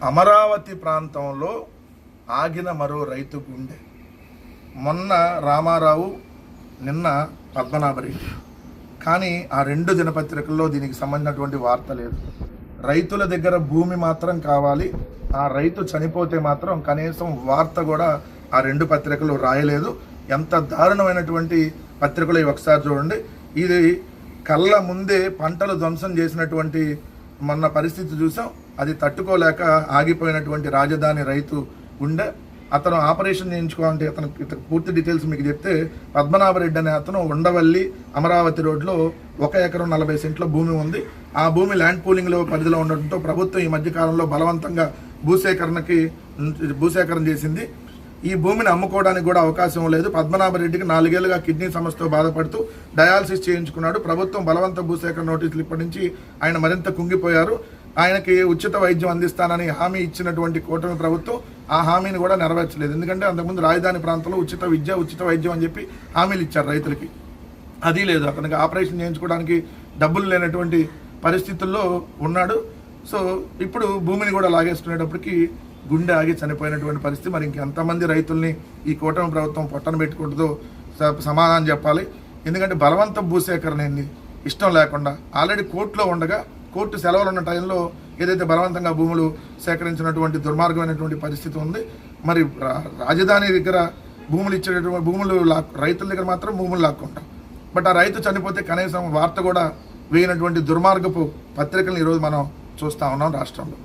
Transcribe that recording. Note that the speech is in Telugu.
అమరావతి ప్రాంతంలో ఆగిన మరో రైతు గుండె. మొన్న రామారావు, నిన్న పద్మనాభరెడ్డి. కానీ ఆ రెండు దినపత్రికల్లో దీనికి సంబంధించినటువంటి వార్త లేదు. రైతుల దగ్గర భూమి మాత్రం కావాలి, ఆ రైతు చనిపోతే మాత్రం కనీసం వార్త కూడా ఆ రెండు పత్రికలు రాయలేదు. ఎంత దారుణమైనటువంటి పత్రికలు ఇవి ఒకసారి చూడండి. ఇది కళ్ళ ముందే పంటలు ధ్వంసం చేసినటువంటి మొన్న పరిస్థితి చూసాం. అది తట్టుకోలేక ఆగిపోయినటువంటి రాజధాని రైతు గుండె. అతను ఆపరేషన్ చేయించుకోవాలంటే అతను పూర్తి డీటెయిల్స్ మీకు చెప్తే, పద్మనాభరెడ్డి అనే అతను ఉండవల్లి అమరావతి రోడ్లో 1 ఎకరం 40 సెంట్ల భూమి ఉంది. ఆ భూమి ల్యాండ్ పూలింగ్లో పరిధిలో ఉండడంతో ప్రభుత్వం ఈ మధ్యకాలంలో బలవంతంగా భూసేకరణ చేసింది. ఈ భూమిని అమ్ముకోవడానికి కూడా అవకాశం లేదు. పద్మనాభరెడ్డికి 4 ఏళ్లుగా కిడ్నీ సమస్యతో బాధపడుతూ డయాలసిస్ చేయించుకున్నాడు. ప్రభుత్వం బలవంత భూసేకరణ నోటీసులు ఇప్పటి నుంచి ఆయన మరింత కుంగిపోయారు. ఆయనకి ఉచిత వైద్యం అందిస్తానని హామీ ఇచ్చినటువంటి కూటమి ప్రభుత్వం ఆ హామీని కూడా నెరవేర్చలేదు. ఎందుకంటే అంతకుముందు రాజధాని ప్రాంతంలో ఉచిత విద్య, ఉచిత వైద్యం అని చెప్పి హామీలు ఇచ్చారు రైతులకి. అది లేదు. అతనికి ఆపరేషన్ చేయించుకోవడానికి డబ్బులు లేనటువంటి పరిస్థితుల్లో ఉన్నాడు. సో ఇప్పుడు భూమిని కూడా లాగేసుకునేటప్పటికి గుండె ఆగి చనిపోయినటువంటి పరిస్థితి. మరి ఇంకెంతమంది రైతుల్ని ఈ కూటమి ప్రభుత్వం పొట్టన పెట్టుకుంటుందో సమాధానం చెప్పాలి. ఎందుకంటే బలవంత భూసేకరణ ఏంది ఇష్టం లేకుండా ఆల్రెడీ కోర్టులో ఉండగా, కోర్టు సెలవులు ఉన్న టైంలో ఏదైతే బలవంతంగా భూములు సేకరించినటువంటి దుర్మార్గమైనటువంటి పరిస్థితి ఉంది. మరి రాజధాని దగ్గర భూములు ఇచ్చేటటువంటి రైతుల దగ్గర మాత్రం భూములు లాక్కుంటాం. బట్ ఆ రైతు చనిపోతే కనీసం వార్త కూడా వేయనటువంటి దుర్మార్గపు పత్రికలను ఈరోజు మనం చూస్తూ ఉన్నాం రాష్ట్రంలో.